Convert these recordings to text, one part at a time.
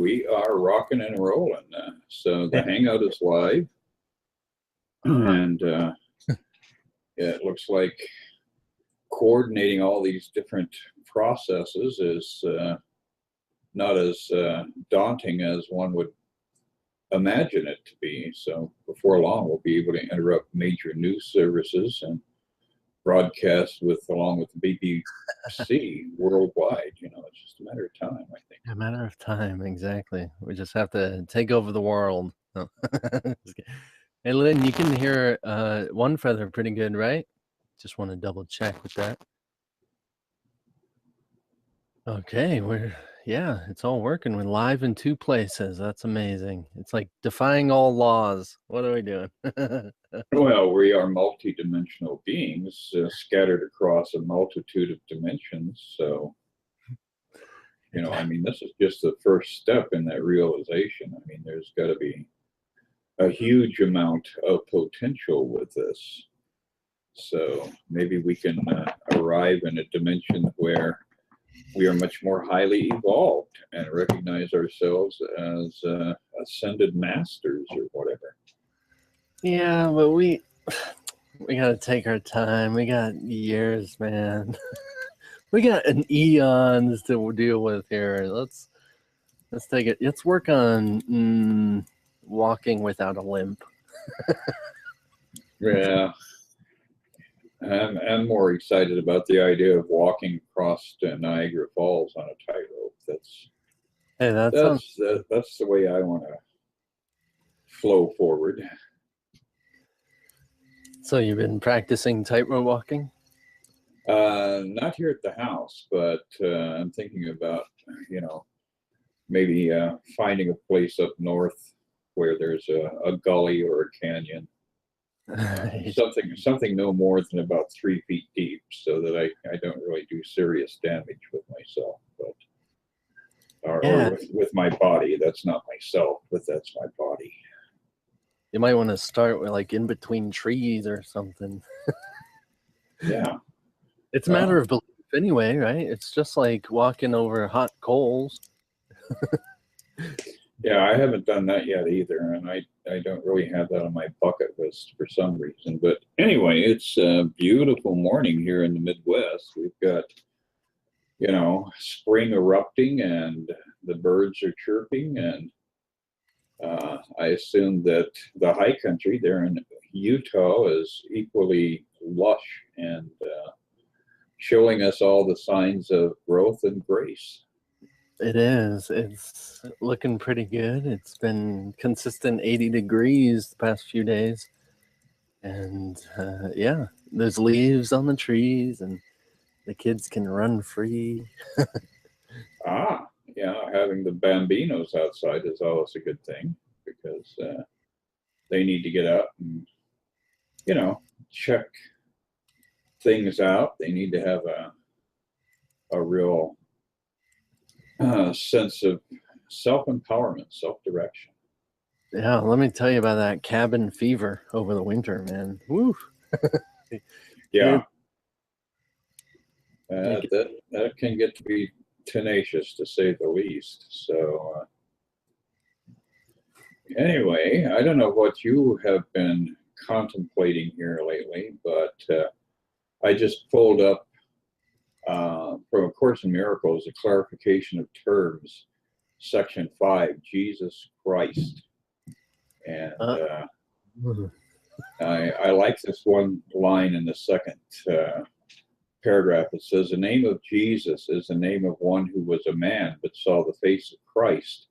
We are rocking and rolling. So the Hangout is live, and it looks like coordinating all these different processes is not as daunting as one would imagine it to be. So before long, we'll be able to interrupt major news services and broadcast along with the BBC worldwide. You know, it's just a matter of time, I think. A matter of time, exactly. We just have to take over the world. Oh. Hey, Lynn, you can hear one feather pretty good, right? Just want to double check with that. Okay, yeah, it's all working. We're live in 2 places. That's amazing. It's like defying all laws. What are we doing? Well, we are multidimensional beings scattered across a multitude of dimensions. So, you know, I mean, this is just the first step in that realization. I mean, there's got to be a huge amount of potential with this. So maybe we can arrive in a dimension where we are much more highly evolved and recognize ourselves as ascended masters or whatever. Yeah, but we gotta take our time. We got years, man. We got an eons to deal with here. Let's take it. Let's work on walking without a limp. Yeah. I'm more excited about the idea of walking across Niagara Falls on a tightrope. That's the way I want to flow forward. So you've been practicing tightrope walking? Not here at the house, but I'm thinking about, you know, maybe finding a place up north where there's a gully or a canyon. Something no more than about 3 feet deep, so that I don't really do serious damage with myself, or with my body. That's not myself, but that's my body. You might want to start with like in between trees or something. Yeah, it's a matter of belief anyway, right? It's just like walking over hot coals. Yeah, I haven't done that yet either, and I don't really have that on my bucket list for some reason. But anyway, it's a beautiful morning here in the Midwest. We've got, you know, spring erupting and the birds are chirping, and I assume that the high country there in Utah is equally lush and showing us all the signs of growth and grace. It is. It's looking pretty good. It's been consistent 80 degrees the past few days. And yeah, there's leaves on the trees and the kids can run free. Yeah, having the bambinos outside is always a good thing, because they need to get out and, you know, check things out. They need to have a real sense of self-empowerment, self-direction. Yeah, let me tell you about that cabin fever over the winter, man. Woo! Yeah. That can get to be tenacious, to say the least. So anyway, I don't know what you have been contemplating here lately, but I pulled up from A Course in Miracles, a clarification of terms, section 5, Jesus Christ. And I like this one line in the second paragraph. It says, the name of Jesus is the name of one who was a man, but saw the face of Christ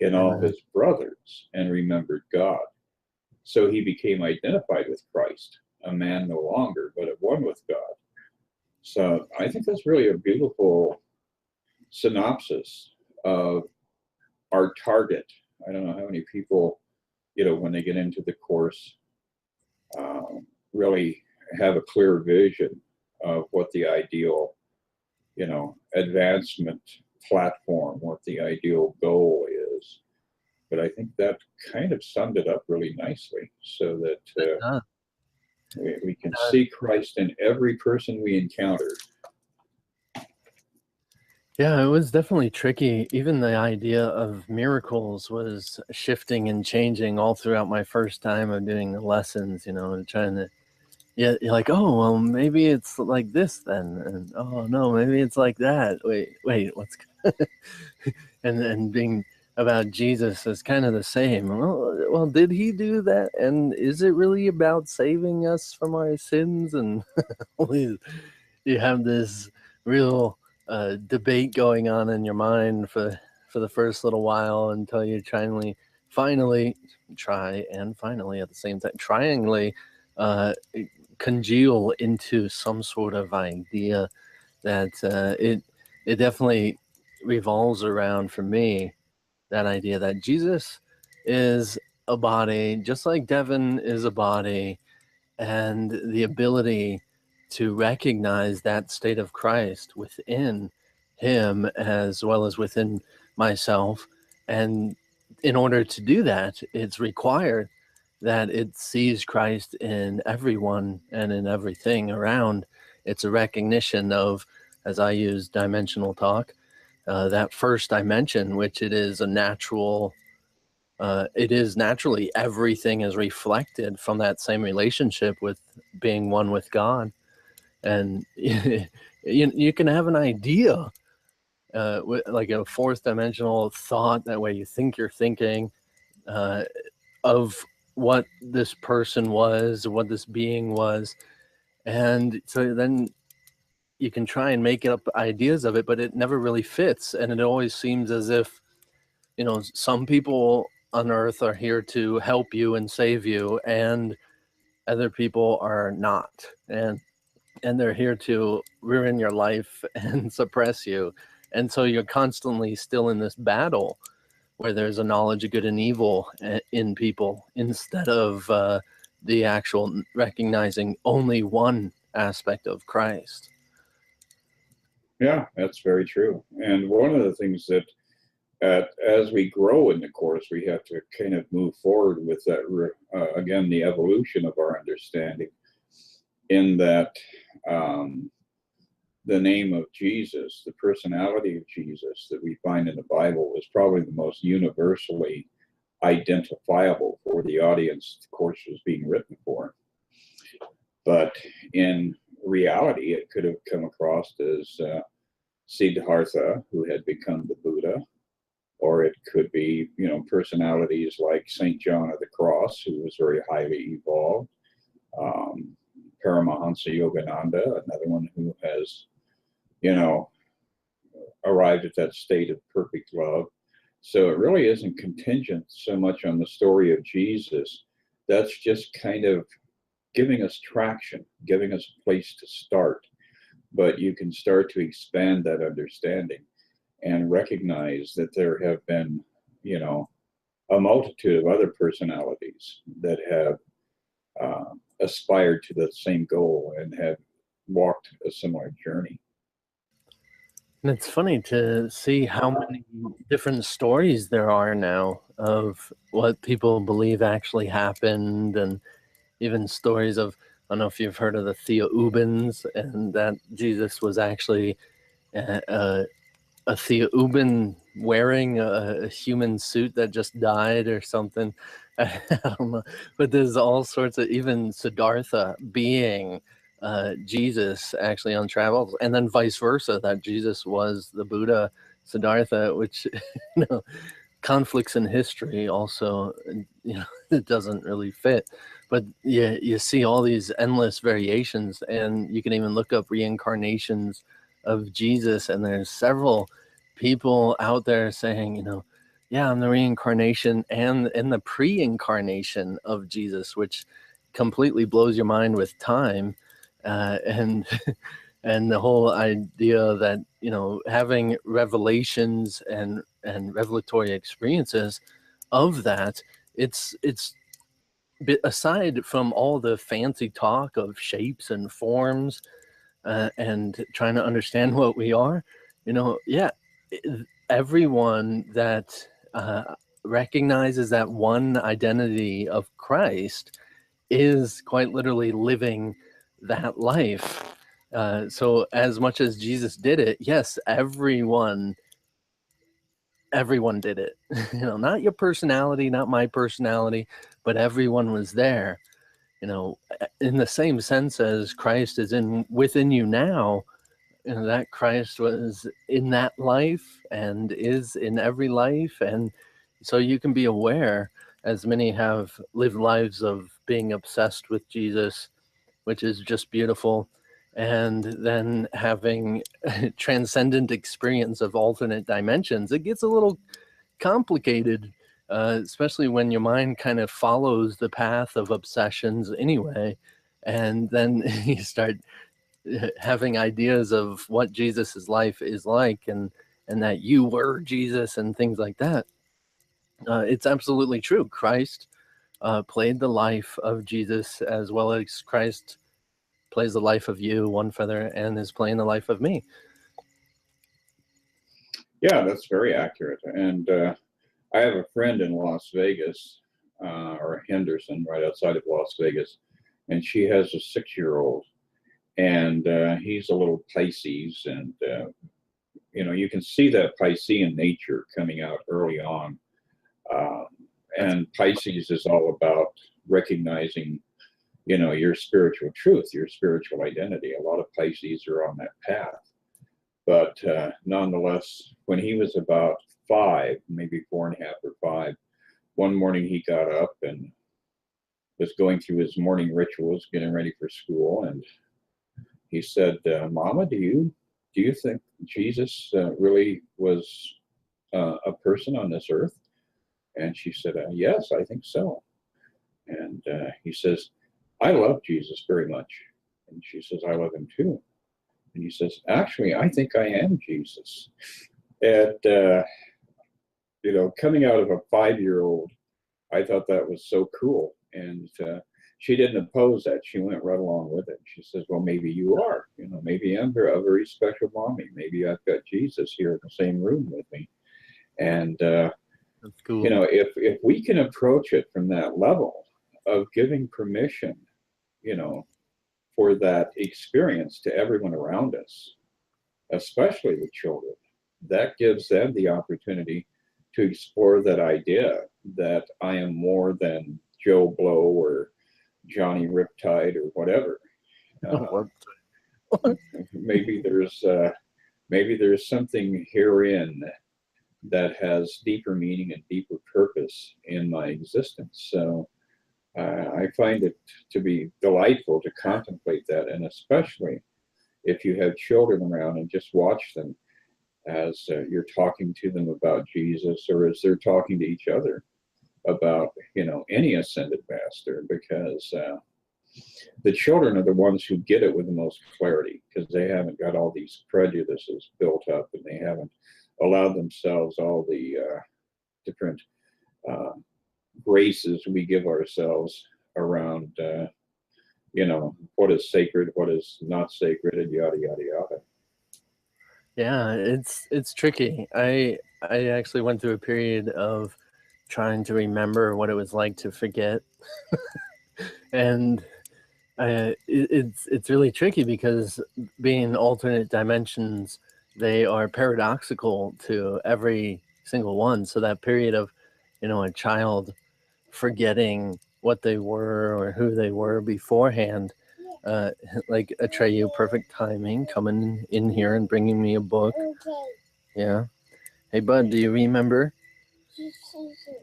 in all his brothers and remembered God. So he became identified with Christ, a man no longer, but at one with God. So I think that's really a beautiful synopsis of our target. I don't know how many people, you know, when they get into the course, really have a clear vision of what the ideal, you know, advancement platform, what the ideal goal is. But I think that kind of summed it up really nicely, so that we can see Christ in every person we encounter. Yeah, it was definitely tricky. Even the idea of miracles was shifting and changing all throughout my first time of doing the lessons, and trying to, yeah, you're like, oh, well, maybe it's like this then. And oh, no, maybe it's like that. Wait, what's, and being about Jesus is kind of the same. Well, did he do that? And is it really about saving us from our sins? And you have this real debate going on in your mind for the first little while until you finally at the same time triangly uh, congeal into some sort of idea that it definitely revolves around, for me, that idea that Jesus is a body, just like Devin is a body, and the ability to recognize that state of Christ within him as well as within myself. And in order to do that, it's required that it sees Christ in everyone and in everything around. It's a recognition of, as I use dimensional talk, that first dimension, which it is naturally everything is reflected from that same relationship with being one with God. And you can have an idea, like a fourth dimensional thought, that way you think you're thinking uh, of what this person was, what this being was. And so then you can try and make up ideas of it, but it never really fits. And it always seems as if, some people on earth are here to help you and save you, and other people are not. And they're here to ruin your life and suppress you. And so you're constantly still in this battle where there's a knowledge of good and evil in people, instead of the actual recognizing only one aspect of Christ. Yeah, that's very true. And one of the things that as we grow in the course, we have to kind of move forward with that, again, the evolution of our understanding, in that the name of Jesus, the personality of Jesus that we find in the Bible, is probably the most universally identifiable for the audience the course was being written for. But in reality, it could have come across as Siddhartha, who had become the Buddha, or it could be, personalities like St. John of the Cross, who was very highly evolved, Paramahansa Yogananda, another one who has, arrived at that state of perfect love. So it really isn't contingent so much on the story of Jesus. That's just kind of giving us traction, giving us a place to start. But you can start to expand that understanding and recognize that there have been, a multitude of other personalities that have aspired to the same goal and have walked a similar journey. And it's funny to see how many different stories there are now of what people believe actually happened, and even stories of, I don't know if you've heard of the Theoubans, and that Jesus was actually a Theouban wearing a human suit that just died or something. I don't know. But there's all sorts of, even Siddhartha being Jesus actually on travels, and then vice versa, that Jesus was the Buddha, Siddhartha, which, conflicts in history also, it doesn't really fit. But you see all these endless variations, and you can even look up reincarnations of Jesus, and there's several people out there saying, yeah, I'm the reincarnation and the pre-incarnation of Jesus, which completely blows your mind with time, and and the whole idea that, having revelations and revelatory experiences of that, it's aside from all the fancy talk of shapes and forms, and trying to understand what we are, yeah, everyone that recognizes that one identity of Christ is quite literally living that life. So as much as Jesus did it, yes, everyone did it. Not your personality, not my personality, but everyone was there. In the same sense as Christ is within you now, that Christ was in that life and is in every life. And so you can be aware, as many have lived lives of being obsessed with Jesus, which is just beautiful, and then having transcendent experience of alternate dimensions. It gets a little complicated, especially when your mind kind of follows the path of obsessions anyway, and then you start having ideas of what Jesus's life is like, and that you were Jesus and things like that. It's absolutely true. Christ played the life of Jesus as well as Christ plays the life of you, one feather, and is playing the life of me. Yeah, that's very accurate. And I have a friend in Las Vegas, or Henderson, right outside of Las Vegas, and she has a 6-year-old, and he's a little Pisces, and you can see that Piscean nature coming out early on. And Pisces is all about recognizing, your spiritual truth, your spiritual identity. A lot of Pisces are on that path. But nonetheless, when he was about 5, maybe 4.5 or 5, one morning he got up and was going through his morning rituals, getting ready for school, and he said, "Mama, do you think Jesus really was a person on this earth?" And she said, "Yes, I think so." And he says, "I love Jesus very much." And she says, "I love him too." And he says, "Actually, I think I am Jesus." And, coming out of a 5-year-old, I thought that was so cool. And she didn't oppose that. She went right along with it. She says, "Well, maybe you are. Maybe I'm a very special mommy. Maybe I've got Jesus here in the same room with me." And, That's cool. if we can approach it from that level of giving permission, for that experience to everyone around us, especially the children, that gives them the opportunity to explore that idea that I am more than Joe Blow or Johnny Riptide or whatever. Maybe there's something herein that has deeper meaning and deeper purpose in my existence. So I find it to be delightful to contemplate that, and especially if you have children around and just watch them as you're talking to them about Jesus, or as they're talking to each other about, any ascended master, because the children are the ones who get it with the most clarity, because they haven't got all these prejudices built up, and they haven't allowed themselves all the different graces we give ourselves around, what is sacred, what is not sacred, and yada, yada, yada. Yeah, it's tricky. I actually went through a period of trying to remember what it was like to forget. And it's really tricky because being alternate dimensions, they are paradoxical to every single one. So that period of, a child forgetting what they were or who they were beforehand, like Atreyu, perfect timing, coming in here and bringing me a book. Yeah. Hey, bud, do you remember?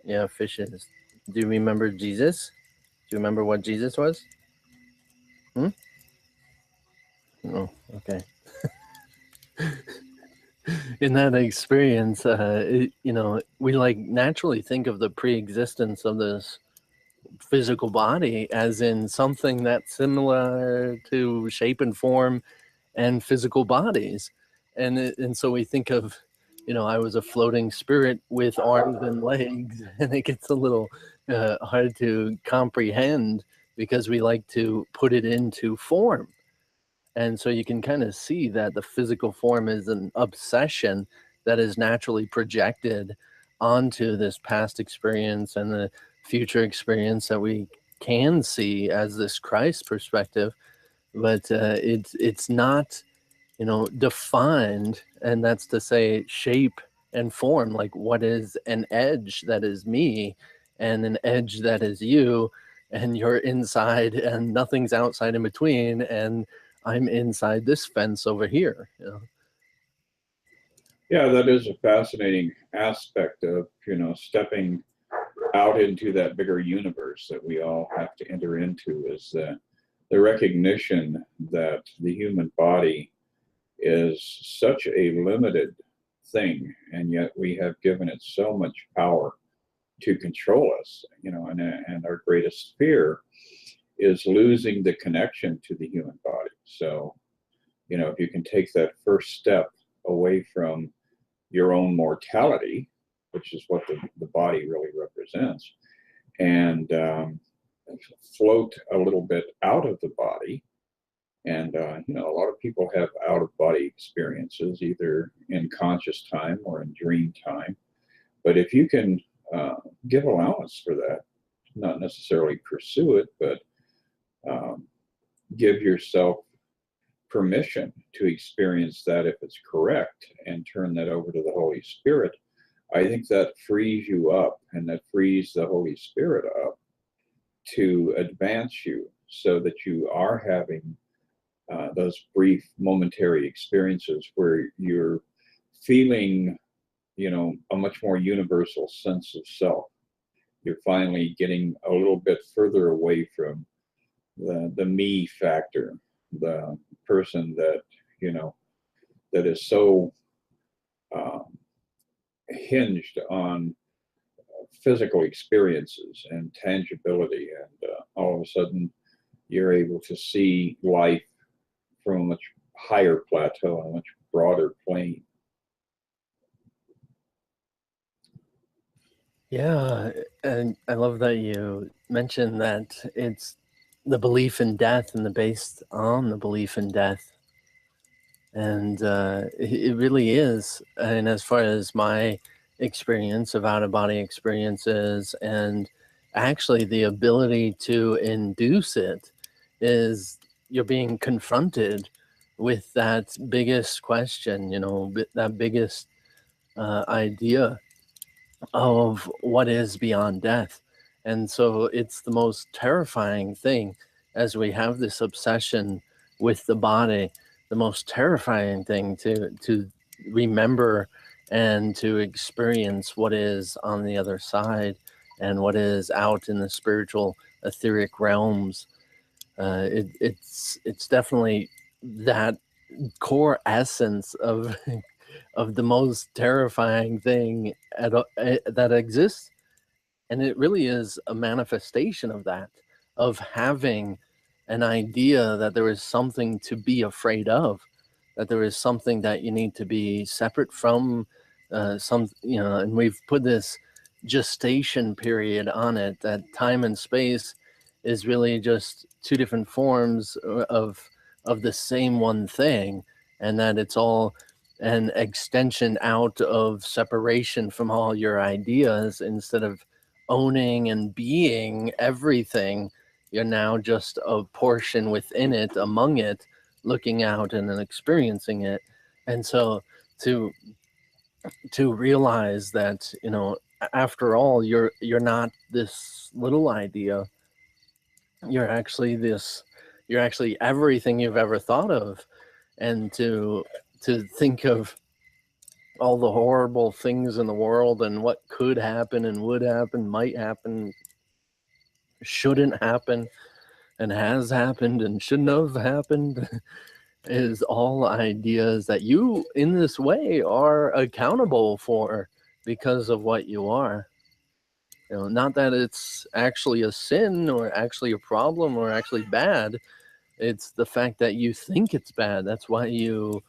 Yeah, fishes. Do you remember Jesus? Do you remember what Jesus was? Oh, okay. In that experience, we naturally think of the pre-existence of this physical body as in something that's similar to shape and form and physical bodies, and so we think of, I was a floating spirit with arms and legs, and it gets a little hard to comprehend because we like to put it into form. And so you can kind of see that the physical form is an obsession that is naturally projected onto this past experience and the future experience that we can see as this Christ perspective. but it's not, you know, defined, and that's to say shape and form. Like, what is an edge that is me, and an edge that is you, and you're inside, and nothing's outside in between, and I'm inside this fence over here. You know? Yeah, that is a fascinating aspect of, stepping out into that bigger universe that we all have to enter into, is the recognition that the human body is such a limited thing, and yet we have given it so much power to control us, and our greatest fear is losing the connection to the human body. So, if you can take that first step away from your own mortality, which is what the body really represents, and float a little bit out of the body. And, a lot of people have out of body experiences, either in conscious time or in dream time. But if you can give allowance for that, not necessarily pursue it, but give yourself permission to experience that if it's correct, and turn that over to the Holy Spirit, I think that frees you up, and that frees the Holy Spirit up to advance you, so that you are having those brief momentary experiences where you're feeling, a much more universal sense of self. You're finally getting a little bit further away from the me factor, the person that, that is so hinged on physical experiences and tangibility. And all of a sudden, you're able to see life from a much higher plateau and a much broader plane. Yeah, and I love that you mentioned that it's the belief in death and the based on the belief in death. And it really is. And as far as my experience of out of body experiences, and actually the ability to induce it, is you're being confronted with that biggest question, that biggest idea of what is beyond death. And so it's the most terrifying thing, as we have this obsession with the body, the most terrifying thing to remember and to experience what is on the other side, and what is out in the spiritual etheric realms. It's definitely that core essence of of the most terrifying thing that exists. And it really is a manifestation of that, of having an idea that there is something to be afraid of, that there is something that you need to be separate from, and we've put this gestation period on it, that time and space is really just two different forms of the same one thing, and that it's all an extension out of separation from all your ideas. Instead of owning and being everything, you're now just a portion within it, among it, looking out and then experiencing it. And so to realize that, after all, you're not this little idea. You're actually everything you've ever thought of. And to think of all the horrible things in the world, and what could happen and would happen, might happen, shouldn't happen, and has happened and shouldn't have happened, is all ideas that you in this way are accountable for, because of what you are. Not that it's actually a sin, or actually a problem, or actually bad. It's the fact that you think it's bad. That's why you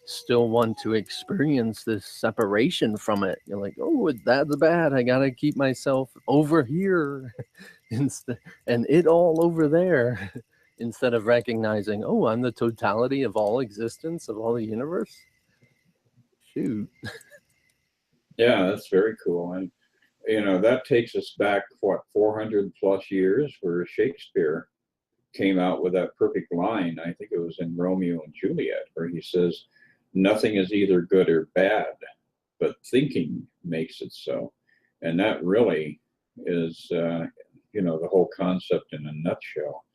still want to experience this separation from it. You're like, oh, that's bad. I gotta keep myself over here, instead, and it all over there, instead of recognizing, oh, I'm the totality of all existence, of all the universe. Shoot. Yeah, that's very cool. And, that takes us back, what, 400 plus years, where Shakespeare came out with that perfect line. I think it was in Romeo and Juliet, where he says, "Nothing is either good or bad, but thinking makes it so." And that really is, the whole concept in a nutshell.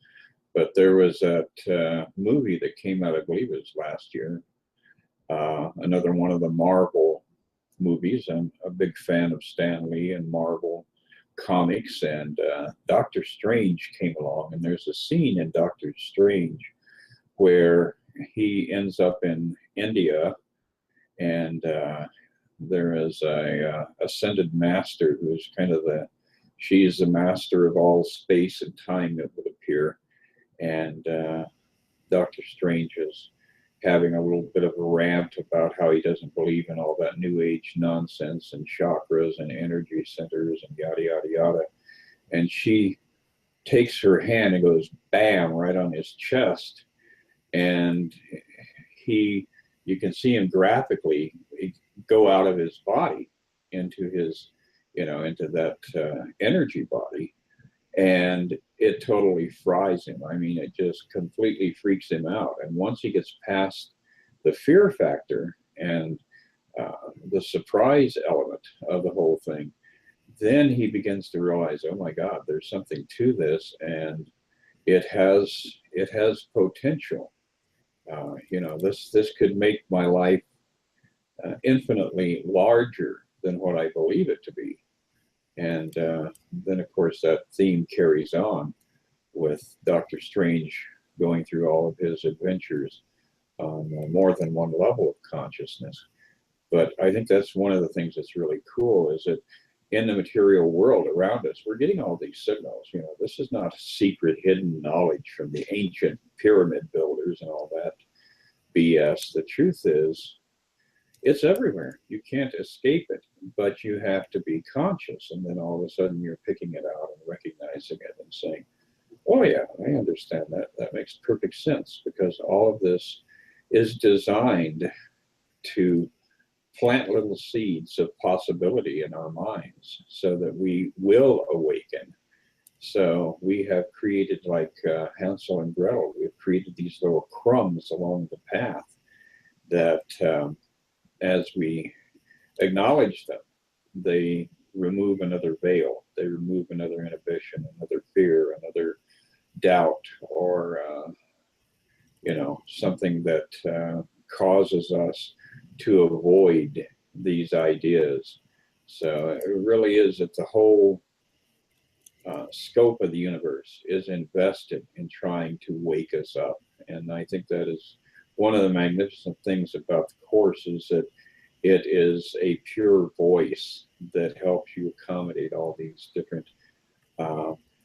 But there was that movie that came out, I believe it was last year, another one of the Marvel movies. I'm a big fan of Stan Lee and Marvel comics, and Doctor Strange came along, and there's a scene in Doctor Strange where he ends up in India, and there is a ascended master who's kind of she's the master of all space and time, it would appear, and Doctor Strange is having a little bit of a rant about how he doesn't believe in all that new age nonsense and chakras and energy centers and yada yada yada. And she takes her hand and goes bam right on his chest, and you can see him graphically go out of his body into his, into that energy body, and it totally fries him. I mean, it just completely freaks him out. And once he gets past the fear factor and the surprise element of the whole thing, then he begins to realize, oh my God, there's something to this, and it has potential. This could make my life infinitely larger than what I believe it to be. And then, of course, that theme carries on with Doctor Strange going through all of his adventures on more than one level of consciousness. But I think that's one of the things that's really cool, is that in the material world around us, we're getting all these signals. This is not secret hidden knowledge from the ancient pyramid builders and all that BS. The truth is, it's everywhere. You can't escape it, but you have to be conscious. And then all of a sudden you're picking it out and recognizing it and saying, oh yeah, I understand that. That makes perfect sense, because all of this is designed to plant little seeds of possibility in our minds so that we will awaken. So we have created, like Hansel and Gretel, we've created these little crumbs along the path that as we acknowledge them, they remove another veil, they remove another inhibition, another fear, another doubt, or something that causes us to avoid these ideas. So it really is that the whole scope of the universe is invested in trying to wake us up. And I think that is one of the magnificent things about the Course, is that it is a pure voice that helps you accommodate all these different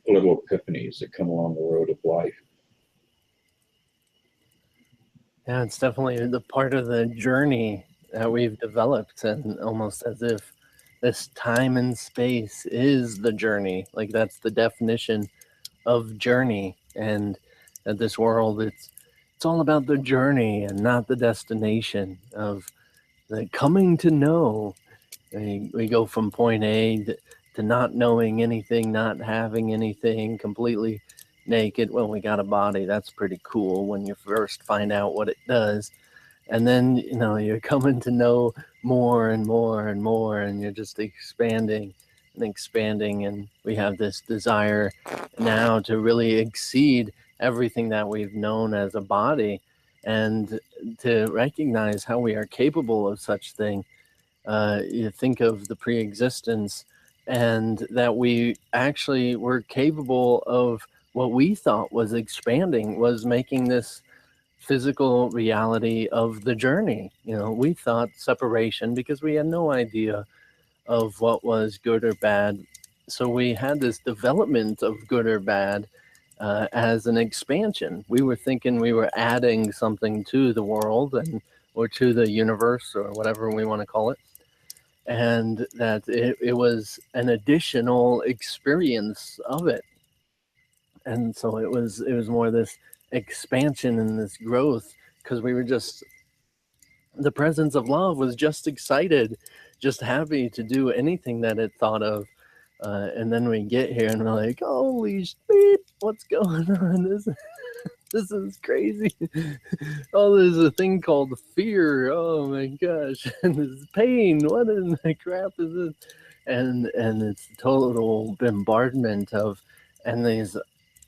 little epiphanies that come along the road of life. Yeah, it's definitely the part of the journey that we've developed, and almost as if this time and space is the journey. Like, that's the definition of journey, and that this world, it's all about the journey and not the destination of the coming to know. We go from point A to not knowing anything, not having anything, completely naked. Well, we got a body. That's pretty cool when you first find out what it does. And then, you're coming to know more and more and more, and you're just expanding and expanding. And we have this desire now to really exceed everything that we've known as a body, and to recognize how we are capable of such thing. You think of the pre-existence, and that we actually were capable of what we thought was expanding, was making this physical reality of the journey. We thought separation, because we had no idea of what was good or bad. So we had this development of good or bad as an expansion. We were thinking we were adding something to the world or to the universe, or whatever we want to call it, and that it was an additional experience of it. And so it was more this expansion and this growth, because we were just, the presence of love was just excited, just happy to do anything that it thought of And then we get here and we're like, holy shit, what's going on? This is crazy. Oh, there's a thing called fear. Oh my gosh. And this pain. What in the crap is this? And it's total bombardment of, and these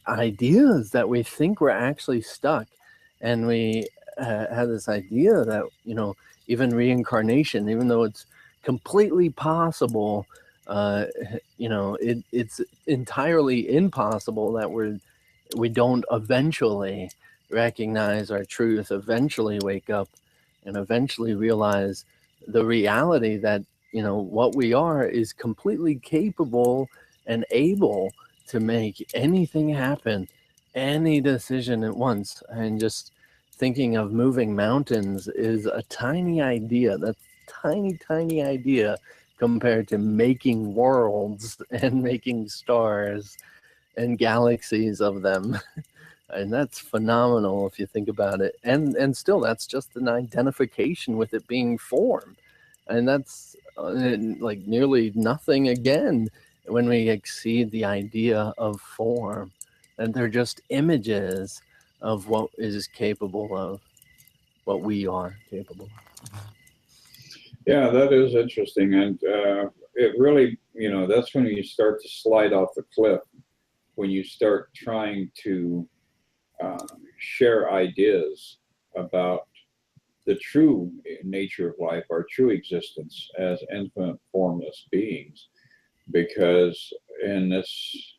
ideas that we think we're actually stuck. And we have this idea that, even reincarnation, even though it's completely possible, it's entirely impossible that we don't eventually recognize our truth, eventually wake up, and eventually realize the reality that, what we are is completely capable and able to make anything happen, any decision at once. And just thinking of moving mountains is a tiny idea. That's tiny idea compared to making worlds and making stars and galaxies of them. And that's phenomenal if you think about it. And still, that's just an identification with it being form. And that's like nearly nothing again when we exceed the idea of form. And they're just images of what is capable of, what we are capable of. Yeah, that is interesting. And it really, that's when you start to slide off the cliff, when you start trying to share ideas about the true nature of life, our true existence as infinite formless beings. Because in this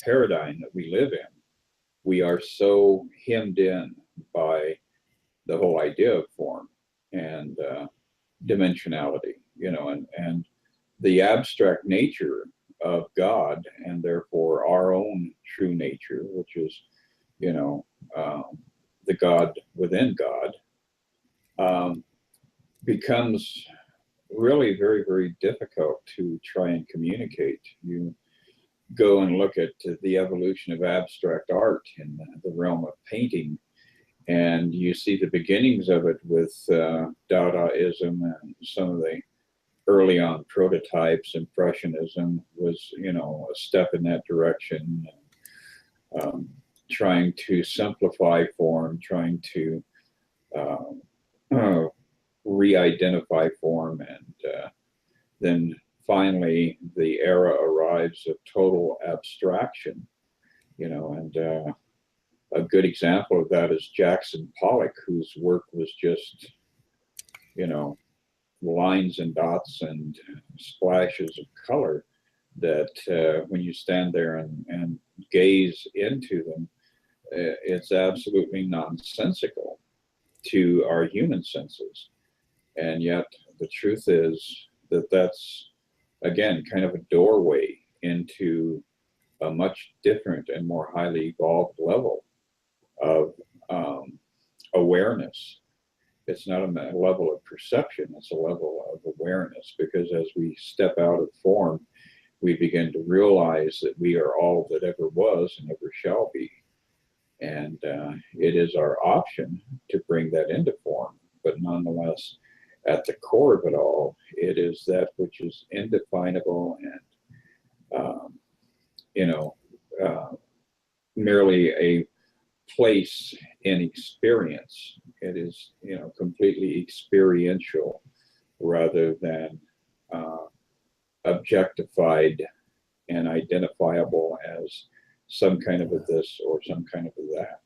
paradigm that we live in, we are so hemmed in by the whole idea of form and dimensionality, and the abstract nature of God, and therefore our own true nature, which is, the God within God, becomes really very, very difficult to try and communicate. You go and look at the evolution of abstract art in the realm of painting, and you see the beginnings of it with Dadaism and some of the early on prototypes. Impressionism was, a step in that direction. Trying to simplify form, trying to re-identify form, and then finally the era arrives of total abstraction, and a good example of that is Jackson Pollock, whose work was just, lines and dots and splashes of color that when you stand there and gaze into them, it's absolutely nonsensical to our human senses. And yet the truth is that that's, again, kind of a doorway into a much different and more highly evolved level of awareness. It's not a level of perception, it's a level of awareness, because as we step out of form, we begin to realize that we are all that ever was and ever shall be. And it is our option to bring that into form. But nonetheless, at the core of it all, it is that which is indefinable and, merely a place in experience. It is, completely experiential rather than objectified and identifiable as some kind of a this or some kind of a that.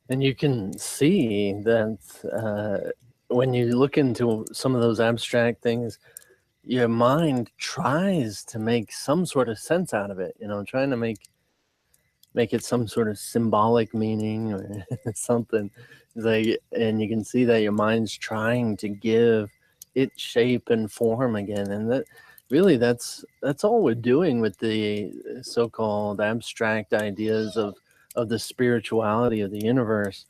And you can see that when you look into some of those abstract things, your mind tries to make some sort of sense out of it, trying to make it some sort of symbolic meaning or something. It's like, and you can see that your mind's trying to give it shape and form again. And that really, that's all we're doing with the so-called abstract ideas of the spirituality of the universe.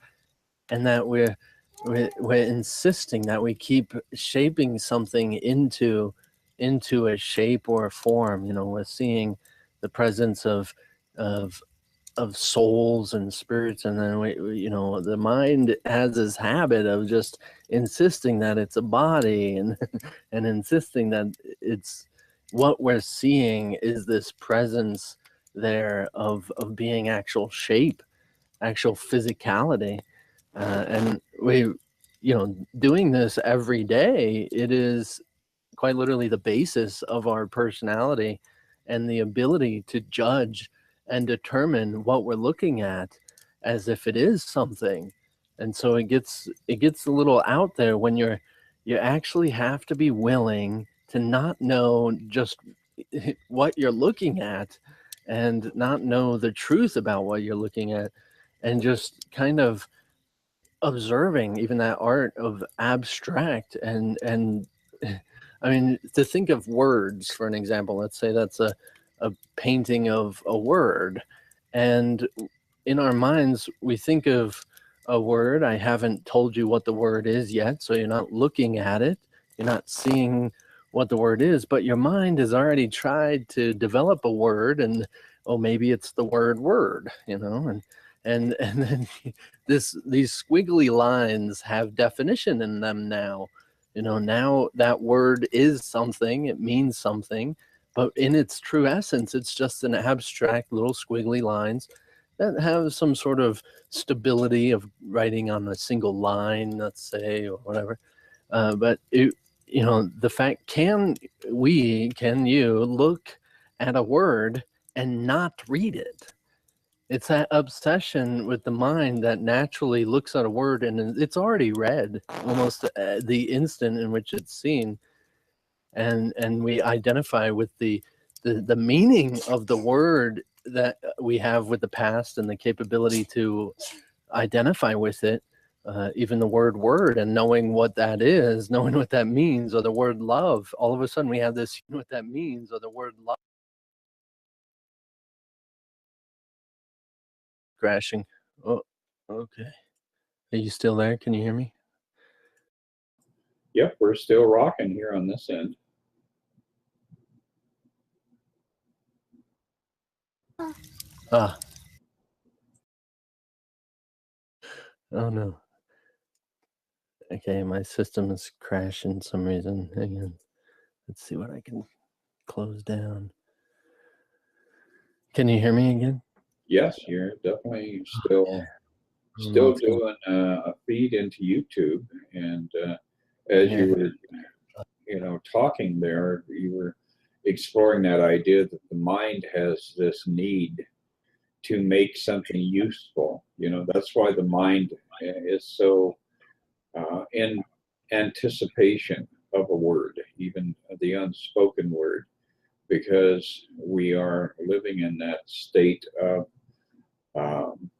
And that we're insisting that we keep shaping something into a shape or a form. We're seeing the presence of souls and spirits, and then the mind has this habit of just insisting that it's a body, and and insisting that it's what we're seeing is this presence there of being actual shape, actual physicality. And we, doing this every day, it is quite literally the basis of our personality and the ability to judge and determine what we're looking at as if it is something. And so it gets a little out there when you actually have to be willing to not know just what you're looking at and not know the truth about what you're looking at, and just kind of observing even that art of abstract and I mean, to think of words for an example, let's say that's a painting of a word, and in our minds we think of a word. I haven't told you what the word is yet, so you're not looking at it, you're not seeing what the word is, but your mind has already tried to develop a word, and oh, maybe it's the word, and then these squiggly lines have definition in them now. Now that word is something, it means something, but in its true essence, it's just an abstract little squiggly lines that have some sort of stability of writing on a single line, let's say, or whatever. But the fact, can you look at a word and not read it? It's that obsession with the mind that naturally looks at a word and it's already read almost the instant in which it's seen, and we identify with the meaning of the word that we have with the past and the capability to identify with it. Even the word and knowing what that is, knowing what that means, or the word love, all of a sudden we have this, what that means, or the word love crashing. Oh, okay. Are you still there? Can you hear me? Yep, we're still rocking here on this end. Ah, oh no. Okay, my system is crashing some reason. Hang on. Let's see what I can close down. Can you hear me again? Yes, you're definitely Yeah. still doing a feed into YouTube, and as Yeah. you were talking there, you were exploring that idea that the mind has this need to make something useful. That's why the mind is so in anticipation of a word, even the unspoken word, because we are living in that state of um,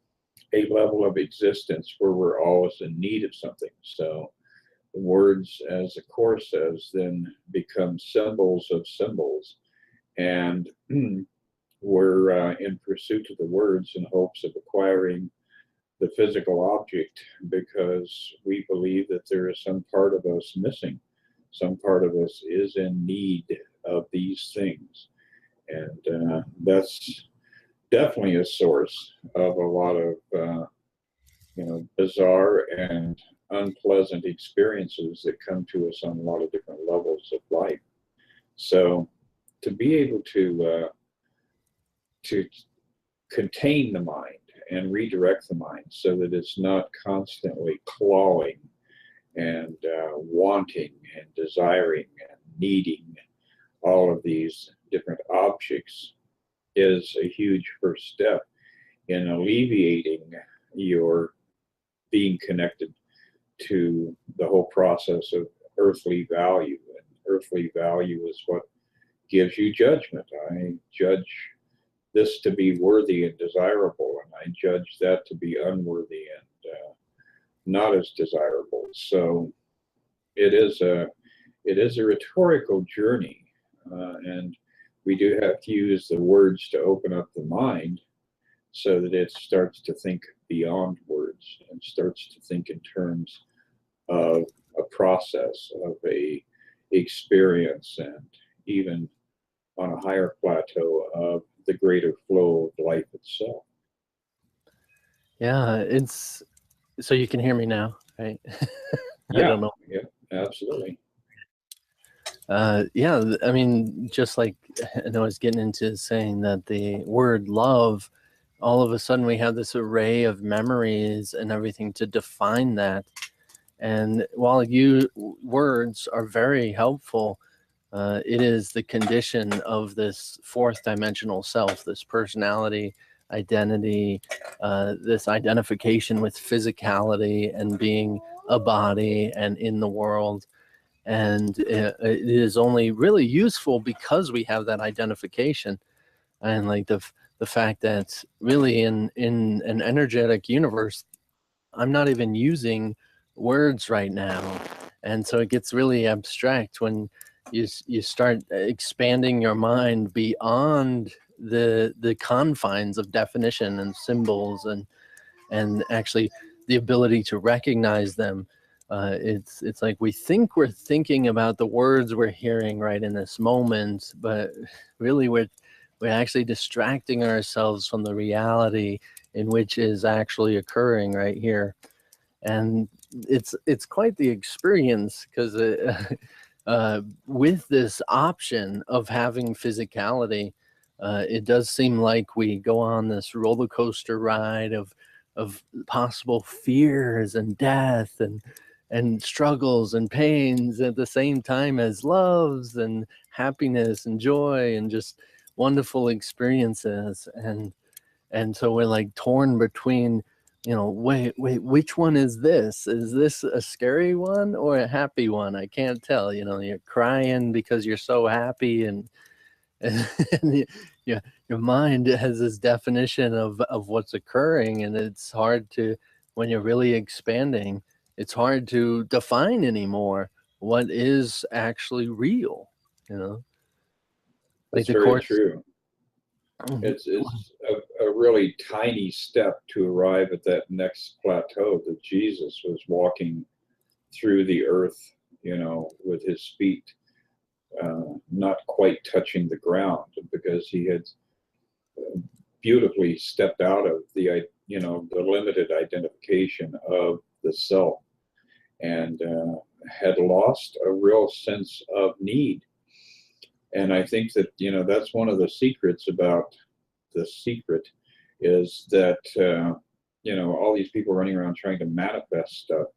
a level of existence where we're always in need of something. So the words, as the Course says, then become symbols of symbols. And we're in pursuit of the words in hopes of acquiring the physical object, because we believe that there is some part of us missing. Some part of us is in need of these things. And that's definitely a source of a lot of bizarre and unpleasant experiences that come to us on a lot of different levels of life. So to be able to contain the mind and redirect the mind so that it's not constantly clawing and wanting and desiring and needing all of these different objects is a huge first step in alleviating your being connected to the whole process of earthly value. And earthly value is what gives you judgment. I judge this to be worthy and desirable, and I judge that to be unworthy and not as desirable. So it is a rhetorical journey, and we do have to use the words to open up the mind so that it starts to think beyond words and starts to think in terms of a process, of a experience, and even on a higher plateau of the greater flow of life itself. Yeah, it's so you can hear me now, right? I Yeah, don't know. yeah, absolutely. Yeah, I mean, just like, and I was getting into saying that the word love, all of a sudden we have this array of memories and everything to define that. And while words are very helpful, it is the condition of this fourth dimensional self, this personality, identity, this identification with physicality and being a body and in the world. And it is only really useful because we have that identification, and like the fact that really in an energetic universe, I'm not even using words right now. And so it gets really abstract when you start expanding your mind beyond the confines of definition and symbols, and actually the ability to recognize them. It's like we think we're thinking about the words we're hearing right in this moment, but really we're actually distracting ourselves from the reality in which is actually occurring right here. And it's quite the experience, because with this option of having physicality, it does seem like we go on this roller coaster ride of possible fears and death and struggles and pains at the same time as loves and happiness and joy and just wonderful experiences. And so we're like torn between, wait, which one is this? Is this a scary one or a happy one? I can't tell. You're crying because you're so happy, and your mind has this definition of what's occurring, and it's hard to, when you're really expanding, it's hard to define anymore what is actually real, like That's the very course. true. It's a really tiny step to arrive at that next plateau that Jesus was walking through the earth, with his feet not quite touching the ground, because he had beautifully stepped out of the limited identification of the self, and had lost a real sense of need. And I think that that's one of the secrets about the secret, is that all these people running around trying to manifest stuff,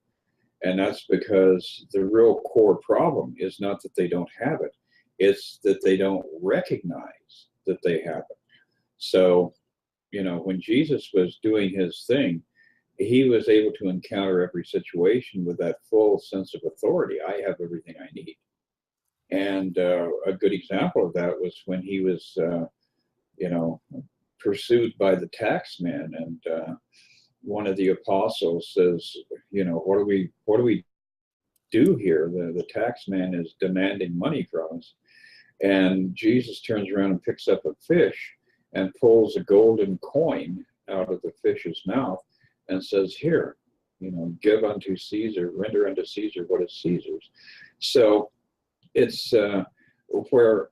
and that's because the real core problem is not that they don't have it, it's that they don't recognize that they have it. So when Jesus was doing his thing, he was able to encounter every situation with that full sense of authority. I have everything I need. And a good example of that was when he was pursued by the tax man, and one of the apostles says, what do we do here? The tax man is demanding money from us. And Jesus turns around and picks up a fish and pulls a golden coin out of the fish's mouth and says, here, give unto Caesar, render unto Caesar what is Caesar's. So it's where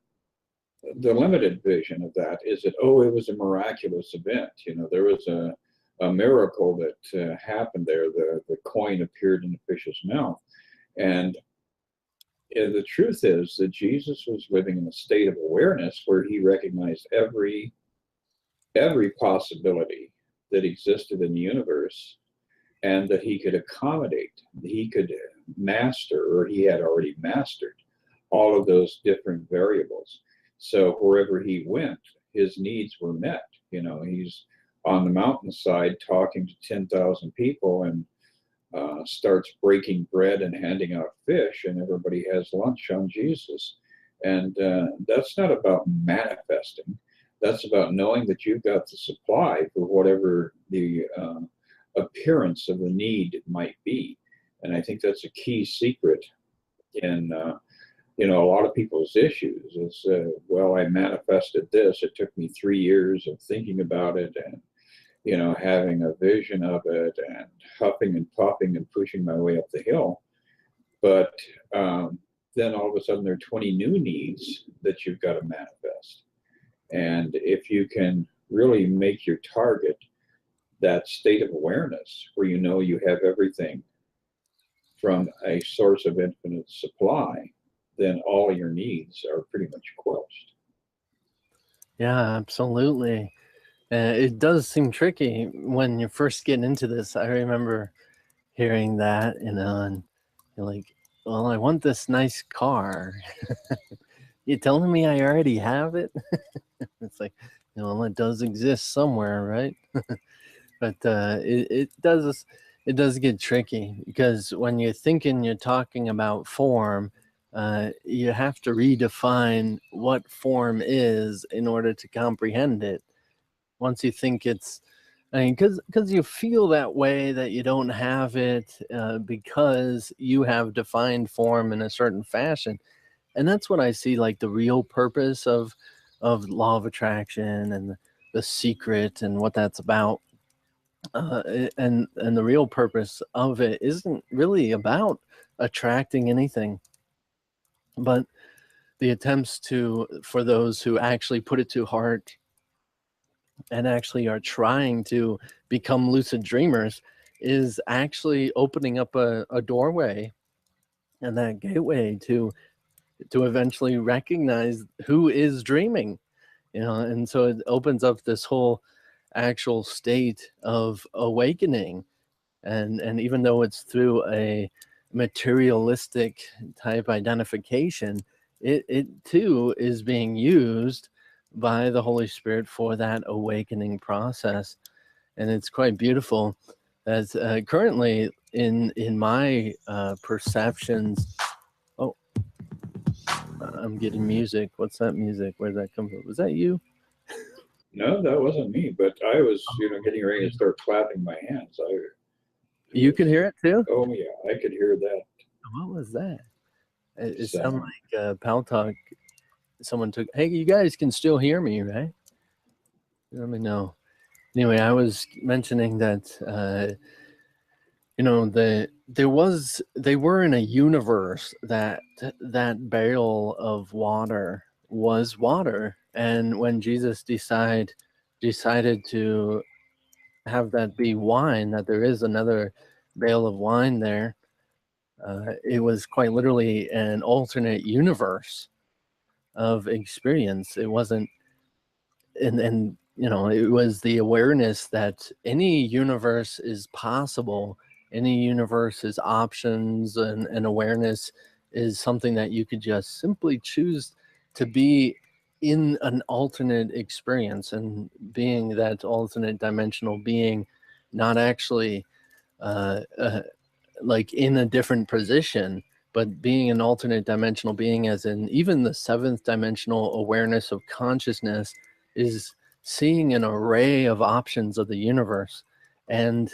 the limited vision of that is that, it was a miraculous event. There was a miracle that happened there. The coin appeared in the fish's mouth. And the truth is that Jesus was living in a state of awareness where he recognized every possibility that existed in the universe, and that he could accommodate, he could master, or he had already mastered all of those different variables. So wherever he went, his needs were met. He's on the mountainside talking to 10,000 people, and starts breaking bread and handing out fish, and everybody has lunch on Jesus. And that's not about manifesting. That's about knowing that you've got the supply for whatever the appearance of the need might be. And I think that's a key secret in a lot of people's issues. Is I manifested this. It took me 3 years of thinking about it, and having a vision of it, and huffing and puffing and pushing my way up the hill. But then all of a sudden there are 20 new needs that you've got to manifest. And if you can really make your target that state of awareness where you have everything from a source of infinite supply, then all your needs are pretty much quenched. Yeah, absolutely. It does seem tricky when you first get into this. I remember hearing that, and you're like, well, I want this nice car. You telling me I already have it? It's like, well, it does exist somewhere, right? But it does get tricky, because when you're thinking, you're talking about form, you have to redefine what form is in order to comprehend it. Once you think it's, I mean, because you feel that way, that you don't have it, because you have defined form in a certain fashion. And that's what I see, like the real purpose of law of attraction and the secret and what that's about. And the real purpose of it isn't really about attracting anything, but the attempts for those who actually put it to heart and actually are trying to become lucid dreamers, is actually opening up a doorway and that gateway to eventually recognize who is dreaming, and so it opens up this whole actual state of awakening. And even though it's through a materialistic type identification, it too is being used by the Holy Spirit for that awakening process. And it's quite beautiful. As currently in my perceptions. Oh, I'm getting music. What's that music? Where'd that come from? Was that you? No, that wasn't me, but I was, getting ready to start clapping my hands. You could hear it too? Oh yeah, I could hear that. What was that? It sound. sounded like Pal Talk. Someone took. Hey, you guys can still hear me, right? Let me know. Anyway, I was mentioning that they were in a universe that barrel of water was water, and when Jesus decided to have that be wine, that there is another bale of wine there, it was quite literally an alternate universe of experience. It wasn't, and it was the awareness that any universe is possible, any universe is options, and awareness is something that you could just simply choose to be in an alternate experience, and being that alternate dimensional being, not actually uh, uh, like in a different position, but being an alternate dimensional being, as in even the seventh dimensional awareness of consciousness is seeing an array of options of the universe. And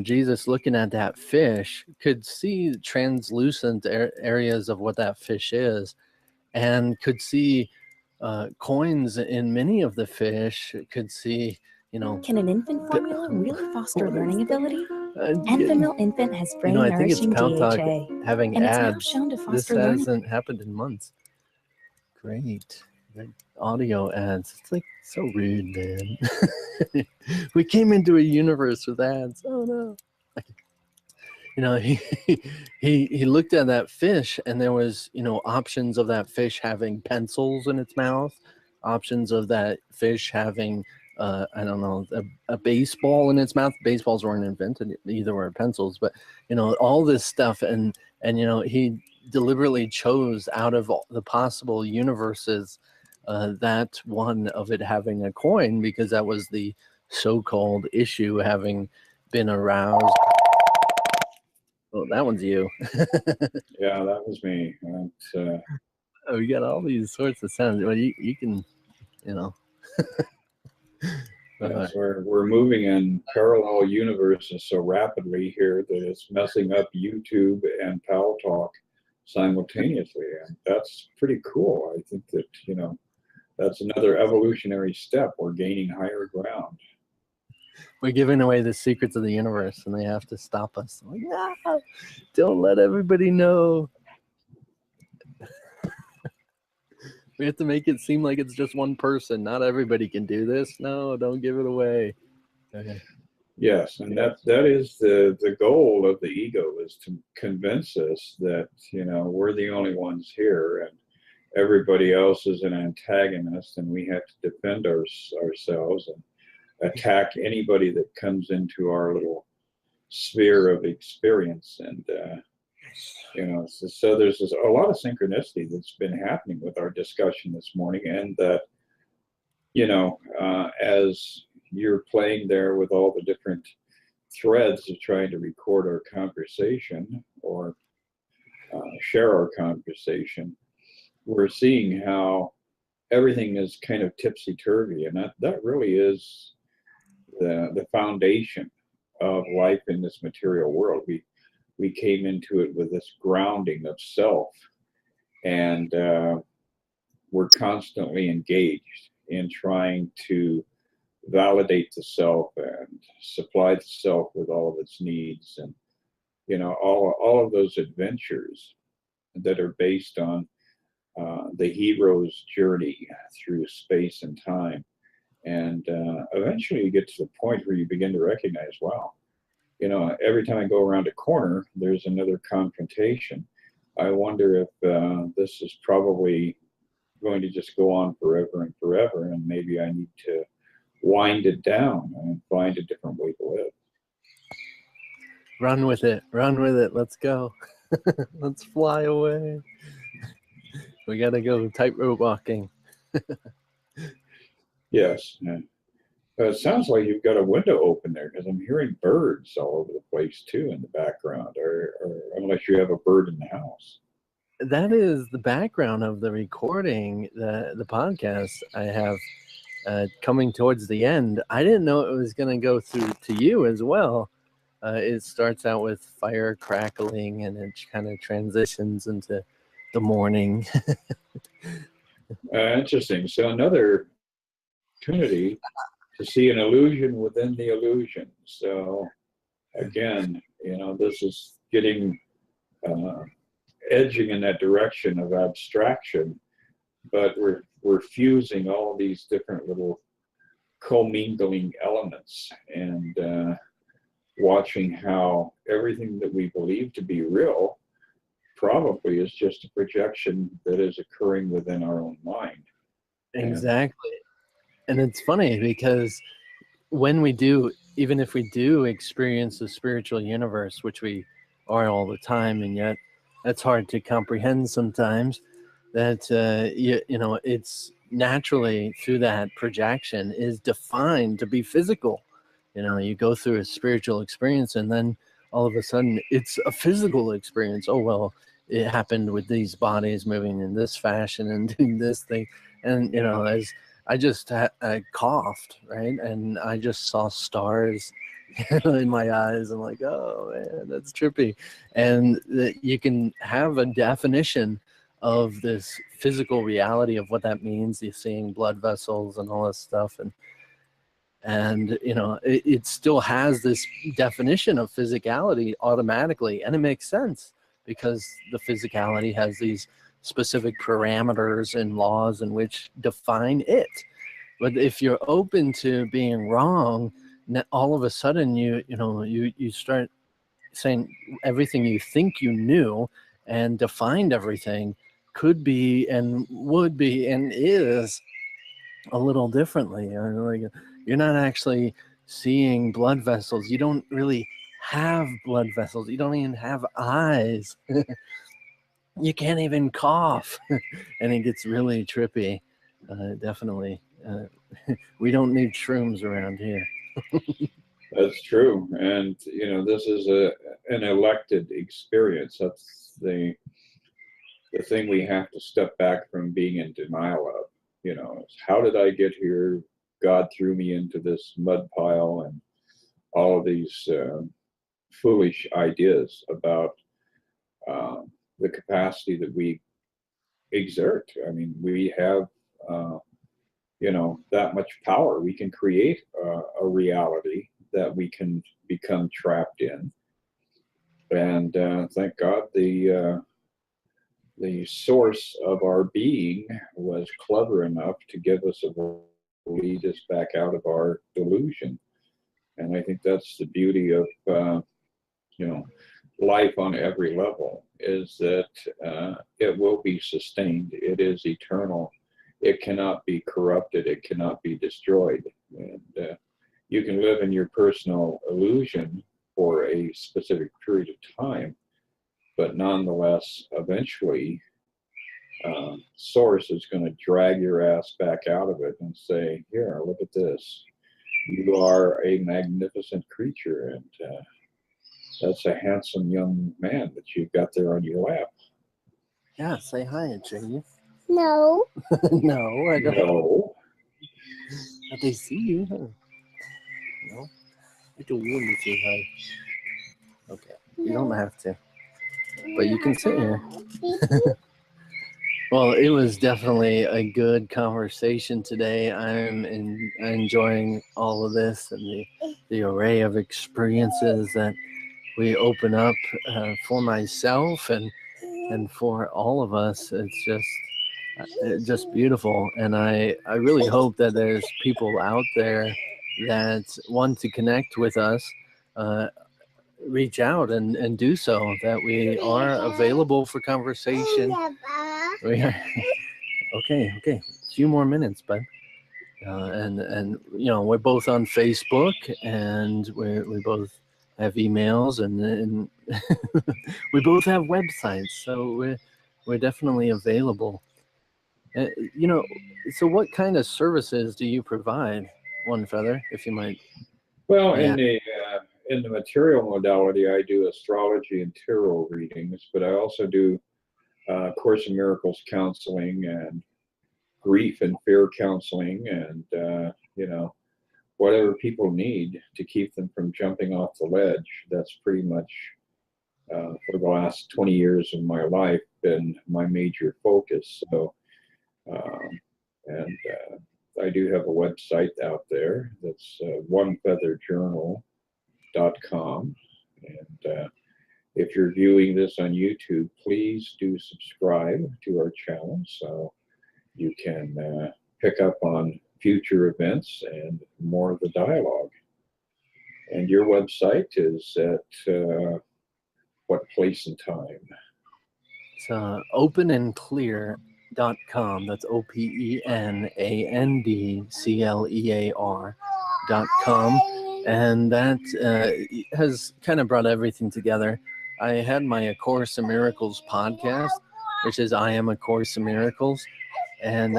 Jesus, looking at that fish, could see translucent areas of what that fish is, and could see coins in many of the fish, could see. Can an infant formula really foster learning ability? Yeah. Enfamil Infant has brain I think it's nourishing Pal Talk DHA, having and it's now ads. shown to This foster learning. hasn't happened in months. Great. Audio ads. It's like so rude, man. We came into a universe with ads. Oh no. He looked at that fish, and there was options of that fish having pencils in its mouth, options of that fish having I don't know, a baseball in its mouth. Baseballs weren't invented, either were pencils, but all this stuff, and he deliberately chose out of all the possible universes that one of it having a coin, because that was the so-called issue having been aroused. Oh, that one's you. Yeah, that was me. Oh, you got all these sorts of sounds. Well, you can, Yes, we're moving in parallel universes so rapidly here that it's messing up YouTube and Pal Talk simultaneously, and that's pretty cool. I think that that's another evolutionary step. We're gaining higher ground. We're giving away the secrets of the universe, and they have to stop us. Like, no, don't let everybody know. We have to make it seem like it's just one person. Not everybody can do this. No, don't give it away. Okay. Yes, and that is the goal of the ego, is to convince us that, we're the only ones here, and everybody else is an antagonist, and we have to defend ourselves and attack anybody that comes into our little sphere of experience. And so there's a lot of synchronicity that's been happening with our discussion this morning, and that as you're playing there with all the different threads of trying to record our conversation or share our conversation, we're seeing how everything is kind of tipsy-turvy, and that really is the foundation of life in this material world. We came into it with this grounding of self, and we're constantly engaged in trying to validate the self and supply the self with all of its needs, and all of those adventures that are based on the hero's journey through space and time. And eventually you get to the point where you begin to recognize, wow, every time I go around a corner, there's another confrontation. I wonder if this is probably going to just go on forever and forever, and maybe I need to wind it down and find a different way to live. Run with it. Run with it. Let's go. Let's fly away. We got to go tightrope walking. Yes. It sounds like you've got a window open there, because I'm hearing birds all over the place too in the background, or unless you have a bird in the house. That is the background of the recording, the podcast I have coming towards the end. I didn't know it was going to go through to you as well. It starts out with fire crackling, and it kind of transitions into the morning. Interesting. So another opportunity to see an illusion within the illusion. So again, this is getting edging in that direction of abstraction, but we're fusing all these different little commingling elements, and watching how everything that we believe to be real probably is just a projection that is occurring within our own mind. Exactly. And it's funny because when we do, even if we do experience the spiritual universe, which we are all the time, and yet that's hard to comprehend sometimes, that it's naturally through that projection is defined to be physical. You go through a spiritual experience, and then all of a sudden it's a physical experience. Oh, well, it happened with these bodies moving in this fashion and doing this thing. And as I just I coughed, right, and I just saw stars in my eyes. I'm like, oh man, that's trippy. And that you can have a definition of this physical reality of what that means. You're seeing blood vessels and all this stuff, and it still has this definition of physicality automatically, and it makes sense because the physicality has these specific parameters and laws in which define it. But if you're open to being wrong, all of a sudden you start saying everything you think you knew and defined everything could be and would be and is a little differently. Like, you're not actually seeing blood vessels. You don't really have blood vessels. You don't even have eyes. You can't even cough. And it gets really trippy. Definitely. We don't need shrooms around here. That's true. And this is an elected experience. That's the thing we have to step back from being in denial of. It's, how did I get here? God threw me into this mud pile, and all of these foolish ideas about the capacity that we exert. I mean, we have that much power. We can create a reality that we can become trapped in. And thank God the source of our being was clever enough to give us a way to lead us back out of our delusion. And I think that's the beauty of, life on every level, is that it will be sustained. It is eternal. It cannot be corrupted. It cannot be destroyed. And you can live in your personal illusion for a specific period of time, but nonetheless, eventually, Source is going to drag your ass back out of it and say, here, look at this. You are a magnificent creature, and that's a handsome young man that you've got there on your lap. Yeah, say hi, Jiggy. No. No, I don't. No. But they see you. Huh? No, I don't want to say hi. Okay, you don't have to, but you can sit here. Well, it was definitely a good conversation today. I'm enjoying all of this and the array of experiences that we open up for myself and for all of us. It's just beautiful, and I really hope that there's people out there that want to connect with us. Reach out and do so, that we are available for conversation. We are, okay, a few more minutes, bud. And we're both on Facebook, and we both have emails, and we both have websites, so we're definitely available. So what kind of services do you provide, One Feather, if you might? Well, Yeah. in the material modality, I do astrology and tarot readings, but I also do Course in Miracles counseling and grief and fear counseling, and whatever people need to keep them from jumping off the ledge. That's pretty much for the last 20 years of my life been my major focus. So, I do have a website out there that's onefeatherjournal.com, and if you're viewing this on YouTube, please do subscribe to our channel so you can pick up on future events and more of the dialogue. And your website is at what place and time? It's openandclear.com. That's openandclear.com. And that has kind of brought everything together. I had my A Course in Miracles podcast, which is I Am A Course in Miracles. And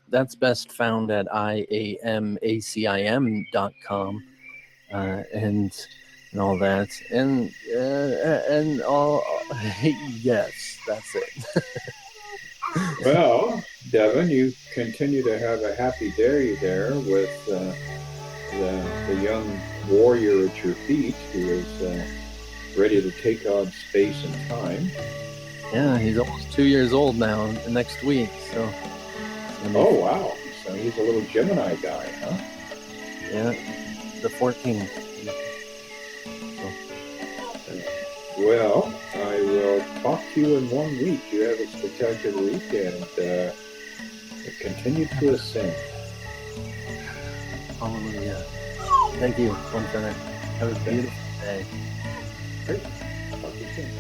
that's best found at IAMACIM.com. And all that, and all. Yes, that's it. Well, Devin, you continue to have a happy day there with the young warrior at your feet who is ready to take on space and time. Yeah, he's almost 2 years old now. Next week, so. Oh wow! So he's a little Gemini guy, huh? Yeah, the 14th. Well, I will talk to you in 1 week. You have a spectacular week, and continue to ascend. Hallelujah. Thank you, One Feather. Have a beautiful day. Great. Talk to you soon.